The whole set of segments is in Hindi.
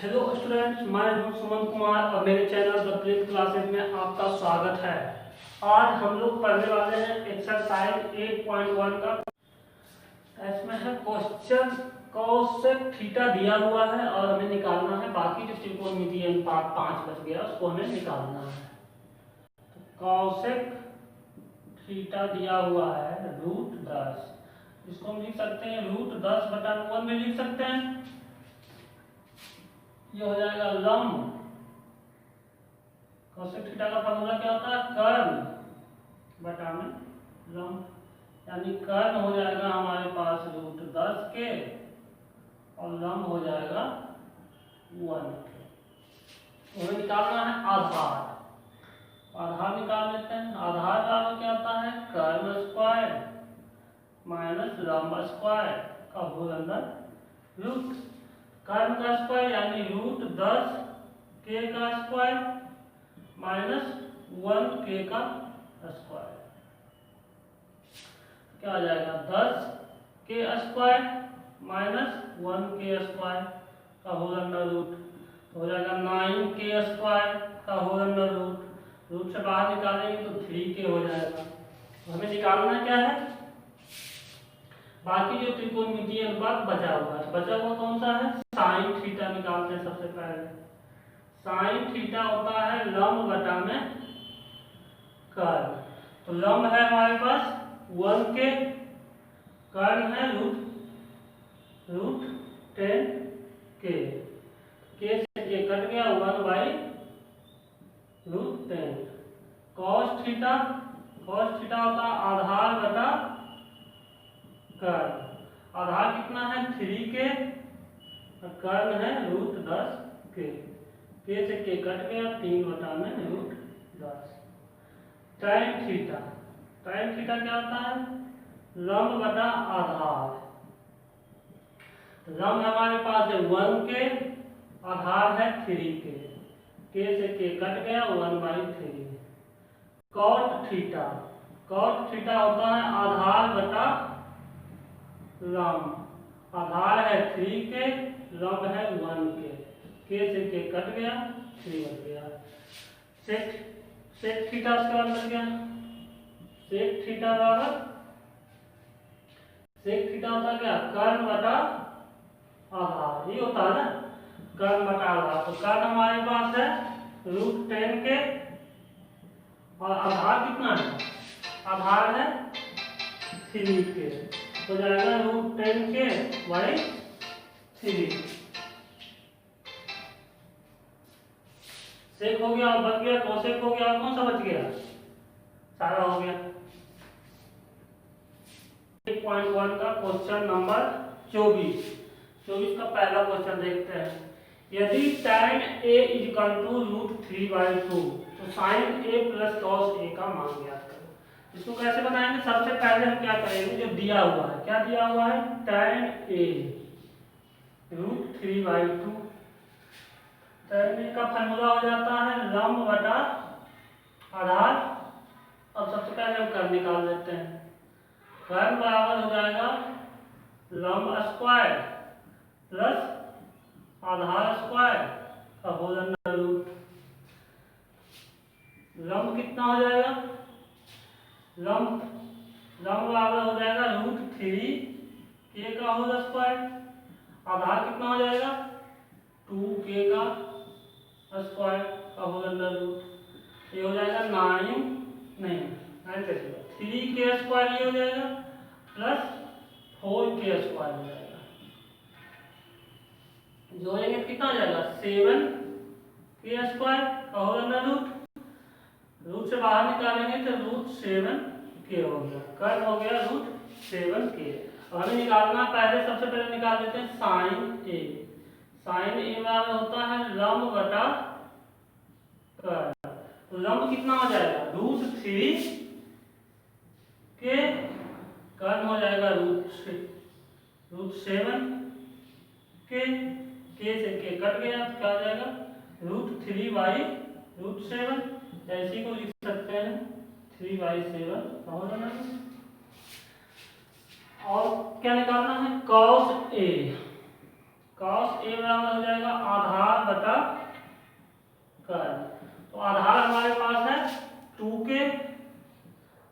हेलो स्टूडेंट्स, मैं हूं सुमन कुमार और मेरे चैनल द प्रिंट क्लासेज में आपका स्वागत है। आज हम लोग पढ़ने वाले हैं एक्सरसाइज 8.1 का। इसमें है क्वेश्चन कोसेक थीटा दिया हुआ है और हमें निकालना है बाकी जो त्रिकोणमितीय अनुपात 5 बच गया उसको हमें निकालना है। तो कोसेक थीटा दिया हुआ है √10, इसको हम लिख सकते हैं √10/1 में लिख सकते हैं। ये हो जाएगा लंब। कोसेक थीटा का फॉर्मूला क्या होता है? कर्ण बटा में लंब, यानी कर्ण हो जाएगा हमारे पास √10 के और लंब हो जाएगा 1 के। हमें निकालना है आधार। आधार निकाल लेते हैं। आधार बराबर क्या होता है? कर्ण स्क्वायर माइनस लंब स्क्वायर का होल अंडर रूट। कर्ण का स्क्वायर यानी √10 के का स्क्वायर माइनस 1 के का स्क्वायर, क्या आ जाएगा? 10 के स्क्वायर माइनस 1 के स्क्वायर का होल अंडर रूट, हो जाएगा 9 के स्क्वायर का होल अंडर रूट। रूट से बाहर निकालेंगे तो 3 के हो जाएगा। तो हमें निकालना क्या है? बाकी जो त्रिकोणमितीय अनुपात बचा हुआ है। बचा हुआ कौन सा है? साइन थीटा निकालते हैं सबसे पहले। साइन थीटा होता है लंब बटा में कर्ण। तो लंब है हमारे पास 1 के, कर्ण है √10 के से के कट गया 1/√10। cos थीटा होता है आधार बटा कर्ण। आधार कितना है? 3 के, कर्ण है √10 के से के कट गया 3 बटा में √10। tan थीटा क्या होता है? लंब बटा आधार। लंब हमारे पास है 1 के, आधार है 3 के से के कट गया 1/3। cot थीटा होता है आधार बटा लंब। आधार है 3 के, लंब है 1 के से के कट गया 3 बच गया। सेक थीटा उसके बाद बच गया। सेक थीटा बराबर होता क्या? कर्ण बटा आधार, ये होता है ना, कर्ण बटा आधार। तो कर्ण हमारे पास है √10 के और आधार कितना है? आधार है 3 के, हो जाएगा √10 के बाई 3। सेक हो गया और बच गया कोसेक हो गया और कौन सा बच गया? सारा हो गया। 8.1 का क्वेश्चन नंबर 24 का पहला क्वेश्चन देखते हैं। यदि tan a = √3/2 तो sin a + cos a का मान ज्ञात करो। इसको कैसे बनाएंगे? सबसे पहले हम क्या करेंगे, जो दिया हुआ है, क्या दिया हुआ है? tan a √3/2। tan a का फॉर्मूला हो जाता है लंब बटा आधार। अब सबसे पहले हम कर्ण निकाल लेते हैं। कर्ण बराबर हो जाएगा लंब स्क्वायर प्लस आधार स्क्वायर का होल अंडर रूट। लंब कितना हो जाएगा? लंब बराबर हो जाएगा √3 के का होल स्क्वायर। आधार कितना हो जाएगा? 2 के का स्क्वायर का होल अंडर रूट। ये हो जाएगा 3 के स्क्वायर ये हो जाएगा प्लस 4 के स्क्वायर हो जाएगा। जोड़ेंगे कितना हो जाएगा? 7 के स्क्वायर का होल अंडर रूट से बाहर निकालेंगे तो √7 के हो गया। कर्ण हो गया √7 के। अब हमें निकालना, पहले सबसे पहले निकाल लेते हैं साइन ए। साइन ए बराबर होता है लंब बटा कर्ण। तो लंब कितना हो जाएगा? √3 के, कर्ण हो जाएगा √7 के से के कट गया, क्या हो जाएगा? √3/√7। ऐसे को लिख सकते हैं 3/7 और क्या निकालना है? cos a बराबर हो जाएगा आधार बटा कर्ण। तो आधार हमारे पास है 2k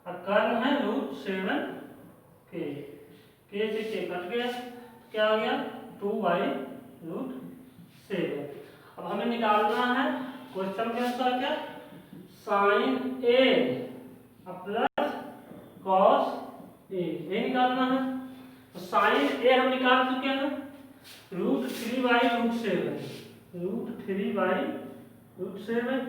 और कर्ण है √7k। k से k कट गया, क्या आ गया 2/√7। अब हमें निकालना है क्वेश्चन के अनुसार क्या sin a plus cos a, ये निकालना है। तो sin a हम निकाल चुके हैं √3/√7, √3/√7।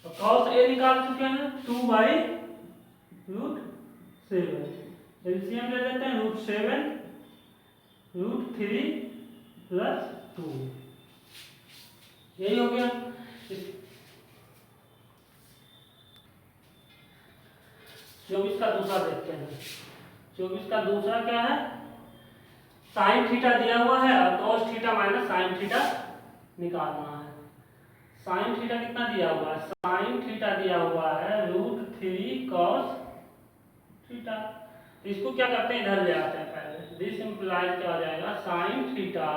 और cos a निकाल चुके हैं 2/√7। एलसीएम ले लेते हैं √7 √3 प्लस 2, यही हो गया। 24 का दूसरा देखते हैं। 24 का दूसरा क्या है, साइन थीटा दिया हुआ है और cos theta minus sine theta निकालना है। साइन थीटा कितना दिया हुआ है, साइन थीटा दिया हुआ है √3 cos थीटा। तो इसको क्या करते हैं, इधर ले आते हैं पहले। दिस इंप्लाइज क्या हो जाएगा साइन थीटा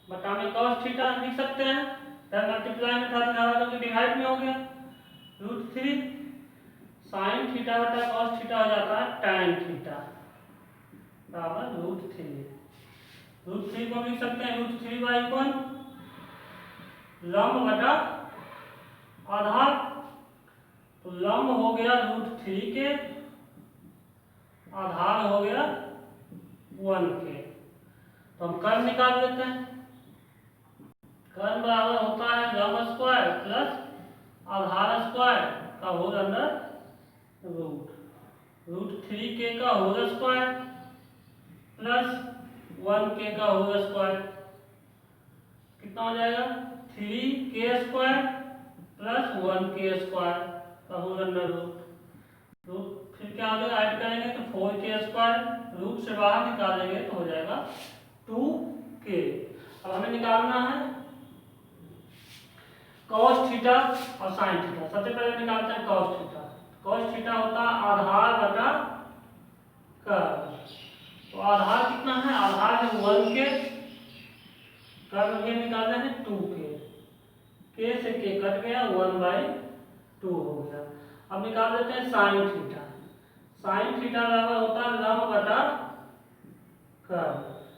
बटा में cos थीटा लिख सकते हैं, फिर मल्टीप्लाई में था तो डिवाइड में हो गया √3 साइन थीटा बटा cos थीटा हो जाता है tan थीटा बराबर √3। √3 को लिख सकते हैं √3/1 लंब बटा आधार। तो लंब हो गया √3 के, आधार हो गया 1 के। तो हम कर्ण निकाल लेते हैं। कर्ण बराबर होता है लंब स्क्वायर प्लस आधार स्क्वायर का होल अंडर √3k का होल स्क्वायर प्लस 1k का होल स्क्वायर, कितना हो जाएगा 3k square plus 1k square का होल अंडर रूट। फिर क्या हो जाएगा, ऐड करेंगे तो 4k स्क्वायर, रूट से बाहर निकालेंगे तो हो जाएगा 2k। अब हमें निकालना है cos थीटा और sin थीटा। सबसे पहले निकालते हैं cos थीटा। cos थीटा होता है आधार बटा कर्ण। तो आधार कितना है, आधार है 1k, कर्ण के निकालना है 2k, k से k कट गया 1/2 हो गया। अब निकाल देते हैं sin थीटा। sin थीटा बराबर होता है लंब बटा कर्ण।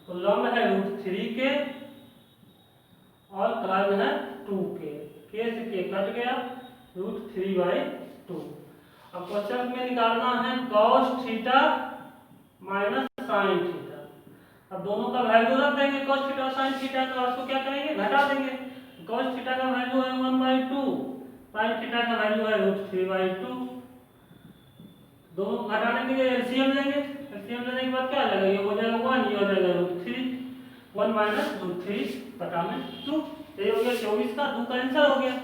तो लंब है √3k और कर्ण है 2k, k से k कट गया √3/2। अब क्वेश्चन में निकालना है cos theta minus sin theta. अब दोनों का वैल्यू रख देंगे cos थीटा और sin थीटा का, उसको क्या करेंगे घटा देंगे। cos थीटा का वैल्यू है 1/2, sin थीटा का वैल्यू है √3/2। दोनों को घटाने के लिए एलसीएम लेंगे। एलसीएम लेने के बाद क्या आ जाएगा, ये हो जाएगा 1, ये हो जाएगा √3, 1 माइनस √3 बटा में 2। ये हो गया 24 का 2 का आंसर हो गया।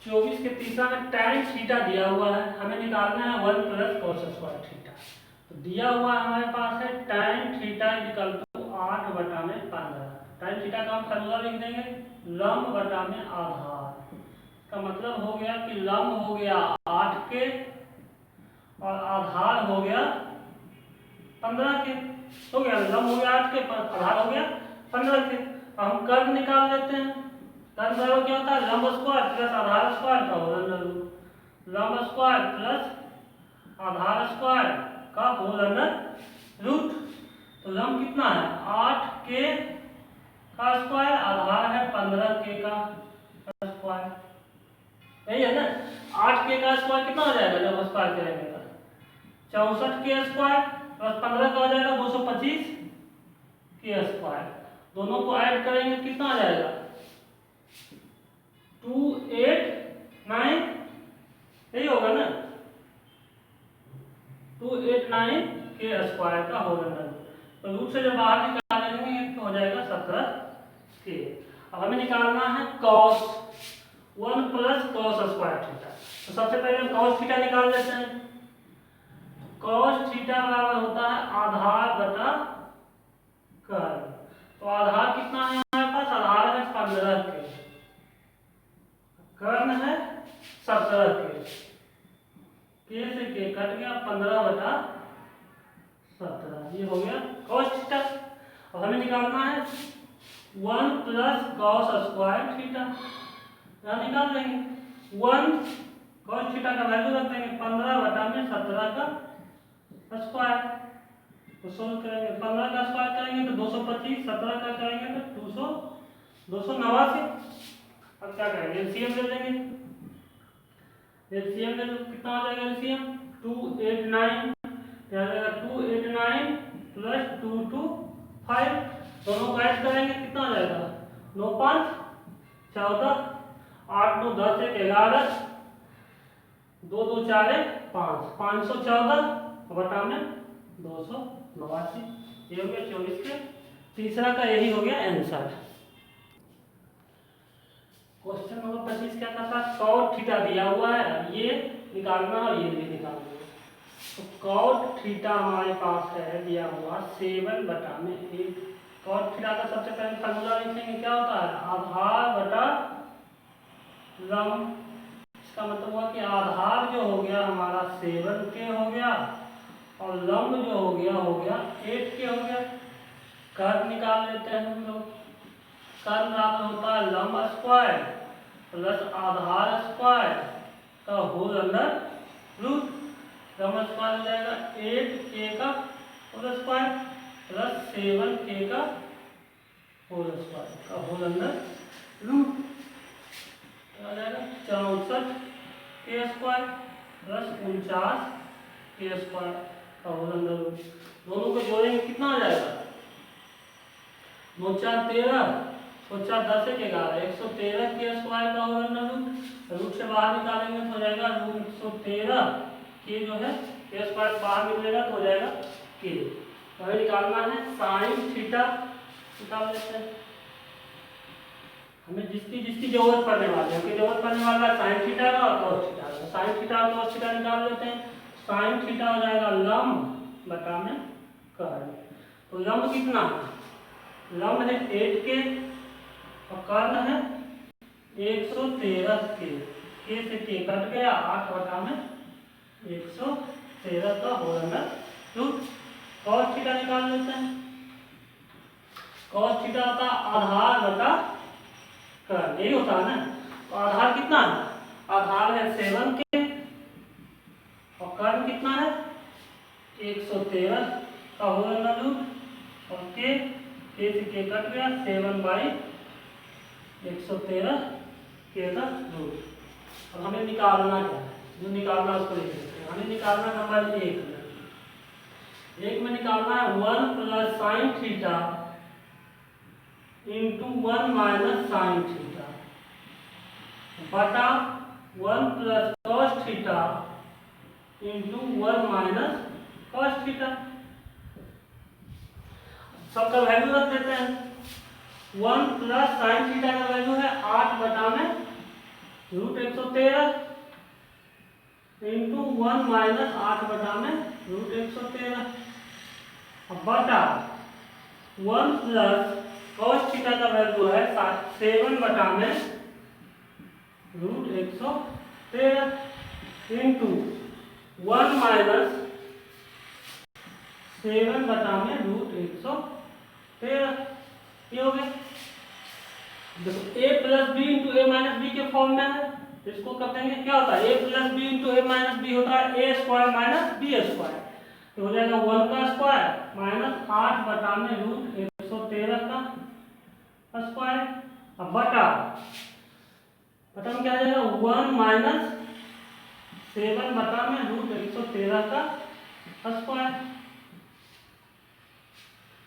24 के तीसरा में tan थीटा दिया हुआ है, हमें निकालना है 1 प्लस cos स्क्वायर थीटा। तो दिया हुआ हमारे पास है tan थीटा इक्वल टू 8 बटा में 15। tan थीटा का हम फार्मूला लिख देंगे लंब बटा में आधार। का मतलब हो गया कि लंब हो गया 8k और आधार हो गया 15k। हो गया लंब हो गया 8k, आधार हो गया 15k। हम कर्ण निकाल लेते हैं। कर्ण बराबर क्या होता है लंब स्क्वायर प्लस आधार स्क्वायर का होल अंडर रूट। लंब स्क्वायर प्लस आधार स्क्वायर का होल अंडर रूट। तो लंब कितना है 8k का स्क्वायर, आधार है 15k का स्क्वायर, यही है ना। 8k का स्क्वायर कितना हो जाएगा जब स्क्वायर करेंगे तो 64k स्क्वायर प्लस 15 का हो जाएगा 225k स्क्वायर। दोनों को ऐड करेंगे कितना आ जाएगा 289, यही होगा ना 289k स्क्वायर का होल अंडर। तो रूट से जब बाहर निकालेंगे तो हो जाएगा 17k। अब हमें निकालना है cos 1 plus cos square theta. तो सबसे पहले हम cos थीटा निकाल लेते हैं। cos थीटा बराबर होता है आधार बटा कर्ण। तो आधार कितना है हमारे पास, आधार है 15k, कर्ण है 17k, k से k कट गया 15 बटा 17, ये हो गया cos थीटा। अब हमें हमें निकालना है 1 प्लस कॉस स्क्वायर थीटा। यहाँ निकाल लेंगे 1 कॉस थीटा का वैल्यू रख देंगे 15/17 का स्क्वायर। तो सोल्व करेंगे 15 का स्क्वायर करेंगे तो 225, 17 का करेंगे तो 289। अब क्या करेंगे एलसीएम ले लेंगे। एलसीएम ले लो, कितना हो जाएगा एलसीएम 289, क्या आ जाएगा 289 प्लस 225, दोनों को ऐड करेंगे कितना हो जाएगा 9 5 14, 8 2 10 1 11, 2 2 4 1 5, 514 बटा में 289। ये हो गया 24 के तीसरा का यही हो गया आंसर। क्वेश्चन नंबर 25 क्या था कॉट थीटा दिया हुआ है, ये निकालना और ये भी निकालना। तो कॉट थीटा हमारे पास है दिया हुआ 7/8। कॉट थीटा का सबसे पहले फार्मूला लिखेंगे, क्या होता है आधार बटा लंब। इसका मतलब हुआ कि आधार जो हो गया हमारा 7K हो गया और लंब जो हो गया 8K हो गया। कर्व निकाल लेते हैं हम लोग। कर्व बराबर होता है लंब स्क्वायर प्लस आधार स्क्वायर का होल अंडर रूट। लंब स्क्वायर हो जाएगा 8K का होल स्क्वायर प्लस 7K का होल स्क्वायर का होल अंडर रूट। आ जाएगा 64K square plus 49K square का होल अंडर रूट। दोनों को जोड़ेंगे कितना आ जाएगा 9 4 13, 4 4 10 1 11, 113K स्क्वायर का होल अंडर रूट। रूट से बाहर निकालेंगे तो हो जाएगा रूट 113K जो है K स्क्वायर बाहर निकलेगा तो हो जाएगा K। तो हमें निकालना है साइन थीटा, निकाल लेते हैं। हमें जिसकी जरूरत पड़ने वाली है, हमें जरूरत पड़ने वाला है साइन थीटा का और कॉस थीटा का। साइन थीटा और कॉस थीटा निकाल लेते हैं। साइन थीटा हो जाएगा लंब बटा में कर्व। तो लंब कितना है, लंब है 8K और कर्व है 113K। K से K कट गया 8 में 113 का whole under root. Cos theta निकाल लेते हैं। कॉस थीटा होता है आधार बटा कर्व, यही होता है ना। तो आधार कितना है, आधार है 7K और कर्व कितना है 113 का होल अंडर रूट और K से K कट गया 7/113K का रूट। अब हमें निकालना क्या है, जो निकालना उसको लिख लेते हैं। हमें निकालना नंबर 1 में निकालना है 1 plus sine theta into 1 minus sine theta बटा 1 plus cos theta into 1 minus cos theta. सबका वैल्यू रख देते हैं। 1 प्लस साइन थीटा का वैल्यू है 8 में रूट 113 इंटू 1 माइनस 8 में रूट 113 बटा 1 प्लस कॉस थीटा का वैल्यू है 7 में रूट 113 इंटू 1 माइनस 7 में रूट 113। ये हो गया। देखो a plus B into A minus B के फॉर्म में है, इसको कर देंगे। क्या होता है a plus B into A minus B होता है a square minus B square. तो हो जाएगा 1 का स्क्वायर माइनस 8 में रूट 113 का स्क्वायर। अब बटा में क्या आ जाएगा 1 माइनस 7 में रूट 113 का स्क्वायर।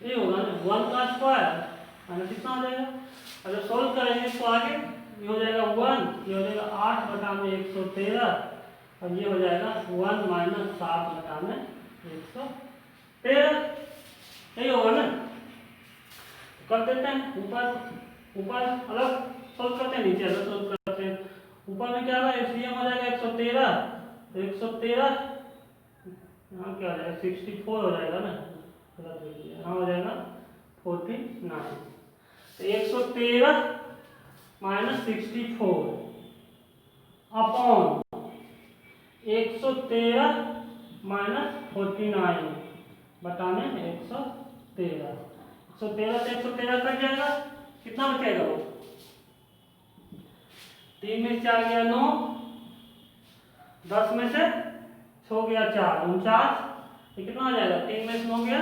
ये होगा ना 1 का स्क्वायर माइनस कितना हो जाएगा। अगर सोल्व करेंगे इसको आगे ये हो जाएगा 1, ये हो जाएगा 8 में 113 और ये हो जाएगा 1 माइनस 7 में 113। यही होगा ना। कर देते हैं ऊपर अलग सोल्व करते हैं, नीचे अलग सोल्व करते हैं। ऊपर में क्या होगा एलसीएम हो जाएगा 113, तो 113 यहाँ क्या हो जाएगा 64 हो जाएगा ना, यहाँ हो जाएगा 49। तो 113 माइनस 64 अपॉन 113 माइनस 49 बटा में 113। 113 से 113 कट जाएगा, कितना बचेगा वो? 3 में 4 गया 9, 10 में से 6 गया 4, 49, ये कितना आ जाएगा? 3 में से 9 गया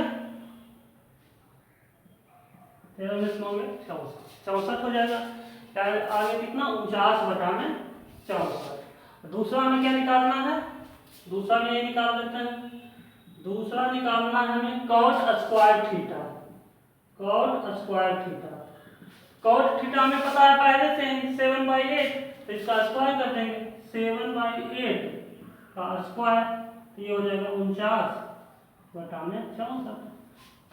13 में से 9 गया 64 हो जाएगा। आगे कितना? 49/64। दूसरा हमें क्या निकालना है? दूसरा में ये निकाल देते हैं। दूसरा निकालना है हमें cos square theta. cos square theta, cos theta हमें पता है पहले से 7/8, तो इसका स्क्वायर कर देंगे। 7/8 का स्क्वायर, तो ये हो जाएगा 49/64।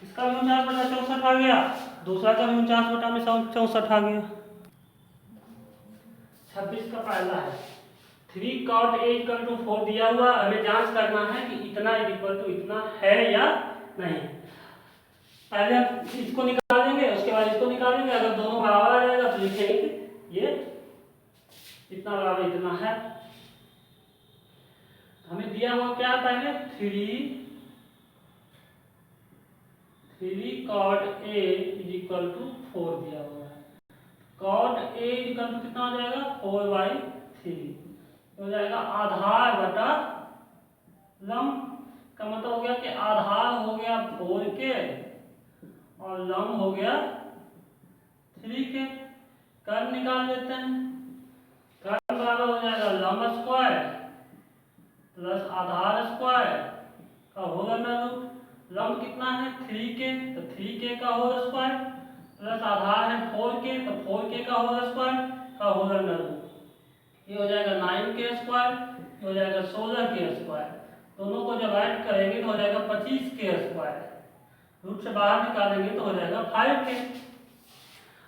इसका भी 49/64 आ गया, दूसरा का भी 49/64 आ गया। 26 का पहला है 3 cot A = 4 दिया हुआ, हमें जांच करना है कि इतना इक्वल टू इतना है या नहीं। पहले हम इसको निकालेंगे, उसके बाद इसको निकालेंगे। अगर दोनों बराबर आ जाएगा तो लिखेंगे कि ये इतना बराबर इतना है। हमें दिया हुआ क्या? पहले 3 cot A = 4 दिया हुआ है। cot A = कितना हो जाएगा? 4/3 हो जाएगा। आधार बटा लंब का मतलब हो गया कि आधार हो गया 4 के और लंब हो गया 3 के। कर्ण निकाल लेते हैं। कर्ण बराबर हो जाएगा लंब स्क्वायर प्लस आधार स्क्वायर का होल अंडर रूट। लंब कितना है? 3 के, तो 3 का होल स्क्वायर प्लस आधार है 4 के, तो 4 का होल स्क्वायर का होल अंडर रूट। ये हो जाएगा 9 स्क्वायर, ये हो जाएगा 16 स्क्वायर। दोनों को जब ऐड करेंगे तो हो जाएगा 25 स्क्वायर। रूट से बाहर निकालेंगे तो हो जाएगा 5 के।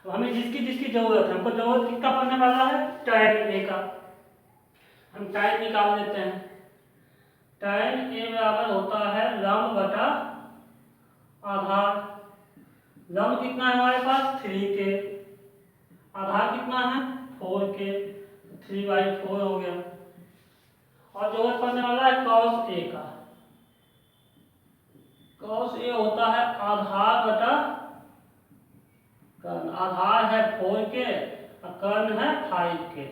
तो हमें जिसकी जिसकी जरूरत है, हमको जरूरत किसका पड़ने वाला है? tan A का। हम tan निकाल लेते हैं। tan A बराबर होता है लंब बटा आधार। लंब कितना है हमारे पास? 3 के। आधार कितना है? 4 के, 3/4 हो गया। और जरूरत पड़ने वाला है cos A का। cos A होता है आधार बटा कर्ण। आधार है 4 के और कर्ण है 5 के।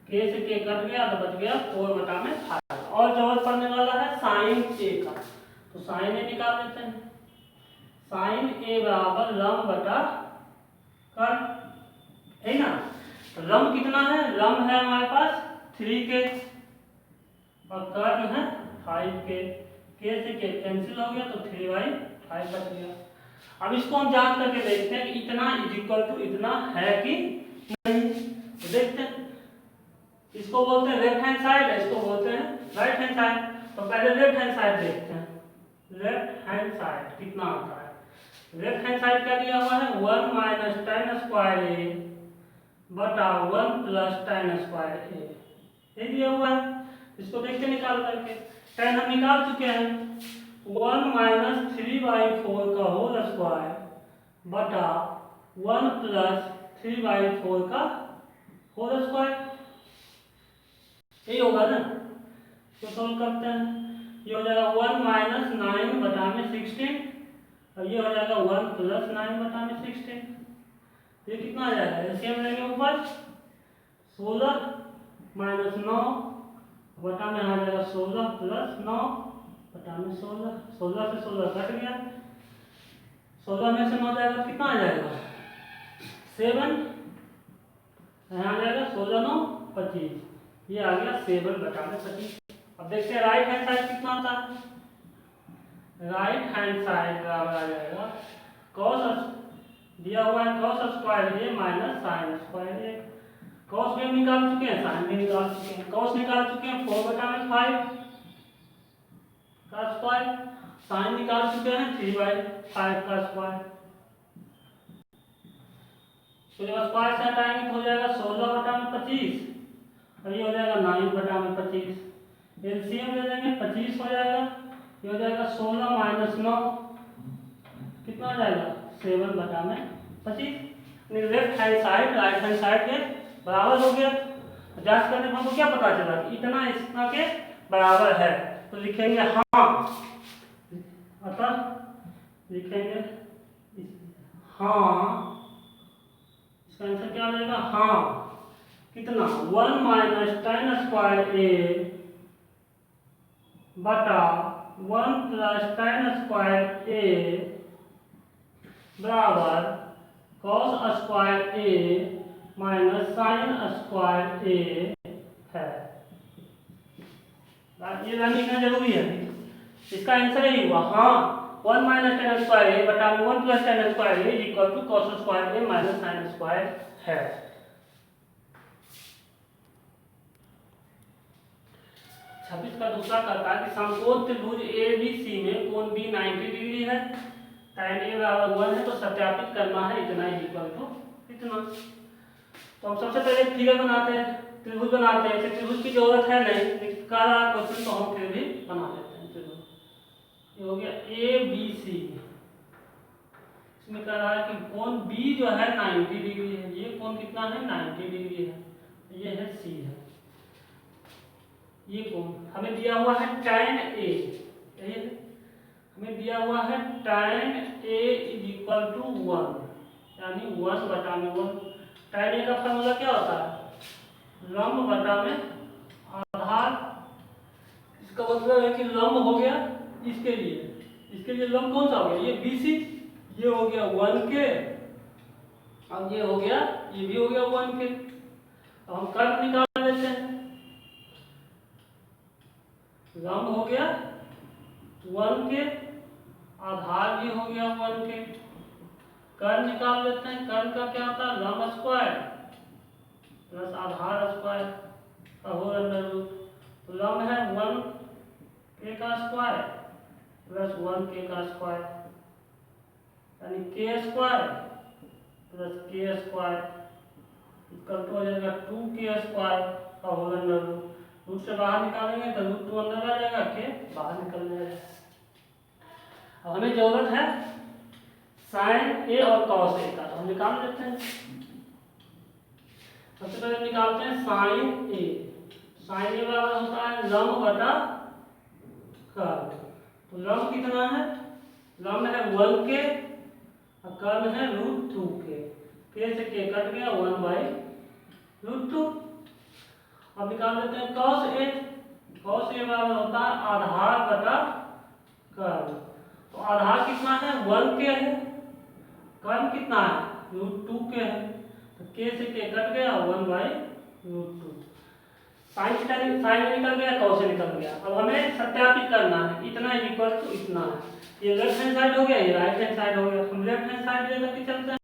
के से के कट गया तो बच गया 4/5। और जरूरत पड़ने वाला है sin A का, तो sin A निकाल देते हैं। sin A बराबर लंब बटा कर्ण, है ना। तो लंब कितना है? लंब है हमारे पास 3 के और कर्ण है 5 के। से के कैंसिल हो गया तो 3/5 बच गया। अब इसको हम जांच करके देखते हैं कि इतना इक्वल टू इतना है कि नहीं। तो देखते हैं, इसको बोलते हैं लेफ्ट हैंड साइड, इसको बोलते हैं राइट हैंड साइड। तो पहले लेफ्ट हैंड साइड देखते हैं। लेफ्ट हैंड साइड कितना आता है? लेफ्ट हैंड साइड क्या दिया हुआ है? 1 - tan स्क्वायर A बटा 1 + tan स्क्वायर A, ये दिया हुआ है। इसको देखते निकाल करके। tan हम निकाल चुके हैं। 1 - 3/4 का होल स्क्वायर बटा 1 + 3/4 का होल स्क्वायर, यही होगा ना। तो सॉल्व करते हैं। ये हो जाएगा 1 - 9/16 और ये हो जाएगा 1 + 9/16। ये कितना आ जाएगा? एलसीएम लेंगे ऊपर 16 - 9 बटा में आ जाएगा 16 + 9 बटा में 16। 16 से 16 कट गया, 16 में से 9 जाएगा कितना आ जाएगा? 7। यहाँ आ जाएगा 16 - 9 25, ये आ गया 7 बटा में 25। अब देखते हैं राइट हैंड साइड कितना आता है। राइट हैंड साइड बराबर आ जाएगा cos दिया हुआ है cos square A - sin square A। cos भी हम निकाल चुके हैं, sin भी निकाल चुके हैं। cos निकाल चुके हैं 4/5 का स्क्वायर, sin निकाल चुके हैं 3/5 का स्क्वायर। तो जब स्क्वायर से हटाएंगे तो हो जाएगा 16/25 और ये हो जाएगा 9/25। एलसीएम ले लेंगे 25 हो जाएगा। ये हो जाएगा 16 - 9 कितना आ जाएगा? 7/25। Left hand side right hand side के बराबर हो गया। जांच करने पर हमको क्या पता चला कि इतना इतना के बराबर है, तो लिखेंगे हाँ। अतः लिखेंगे हाँ, इसका आंसर क्या हो जाएगा? हाँ। कितना? 1 माइनस टेन स्क्वायर ए बटा 1 प्लस टेन स्क्वायर ए बराबर cos square A minus sine square ए है। ये ध्यान रखना जरूरी है। इसका आंसर यही हुआ। हाँ, 1 माइनस टेन स्क्वायर ए बटा 1 plus ten square A equal to cos square A minus sine square है। 26 का दूसरा कहता है कि समकोण त्रिभुज ABC में कोण B 90 डिग्री है, tan A बराबर 1 है, तो सत्यापित करना है इतना ही इक्वल टू इतना। तो हम सबसे पहले फिगर बनाते हैं, त्रिभुज बनाते हैं। इसे त्रिभुज की जरूरत है नहीं, कह रहा क्वेश्चन तो हम फिर भी बना लेते हैं त्रिभुज। ये हो गया ABC। इसमें कह रहा है कि कोण B जो है 90 डिग्री है। ये कोण कितना है? 90 डिग्री है। ये है C है। ये कोण हमें दिया हुआ है tan A, यही है। हमें दिया हुआ है tan A is equal to 1, यानी 1 बटा में 1। tan A का फॉर्मूला क्या होता है? लंब बटा में आधार। इसका मतलब है कि लंब हो गया इसके लिए लंब कौन सा हो गया? ये BC। ये हो गया 1 के, अब ये हो गया, ये भी हो गया 1 के। अब हम कर्व निकाल लेते हैं। लंब हो गया 1 के, आधार भी हो गया 1 के। कर्व निकाल लेते हैं। कर्व का क्या होता है? लंब स्क्वायर प्लस आधार स्क्वायर का होल अंडर रूट। तो लंब है 1 के का स्क्वायर प्लस 1 के का स्क्वायर, यानी के स्क्वायर प्लस के स्क्वायर इक्वल टू हो जाएगा 2 के स्क्वायर का होल अंडर रूट। रूट से बाहर निकालेंगे तो रूट 2 अंदर आ जाएगा, के बाहर निकल जाएगा। अब हमें जरूरत है साइन ए और कॉस ए का, तो हम निकाल लेते हैं। सबसे पहले निकालते हैं साइन ए। साइन ए बराबर होता है लंब बटा कर्व। तो लंब कितना है? लंब है 1 के और कर्व है √2 के से के कट गया 1/√2। अब निकाल लेते हैं cos A। cos A बराबर होता है आधार बटा कर्व। तो आधार कितना है? 1 के है। कर्व कितना है? √2 के है। तो के से के कट गया 1/√2। साइन निकल गया, cos से निकल गया। अब हमें सत्यापित करना है इतना इक्वल टू इतना है। ये लेफ्ट हैंड साइड हो गया, ये राइट हैंड साइड हो गया। हम लेफ्ट हैंड साइड लेकर के चलते हैं।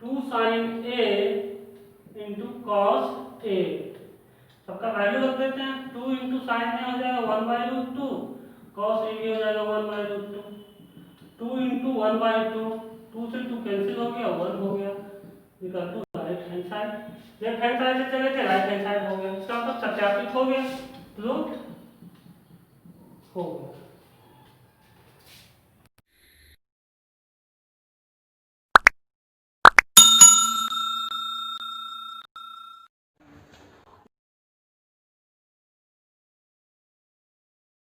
2 sin A into cos A, सबका वैल्यू रख देते हैं। 2 इंटू साइन में हो जाएगा 1/√2, cos A भी हो जाएगा 1/√2। 2 इंटू 1/2, 2 से 2 कैंसिल हो गया, 1 हो गया। Equal to right hand side. Left hand side से चले थे, राइट हैंड साइड हो गया। इसका मतलब सत्यापित हो गया, प्रूफ हो गया।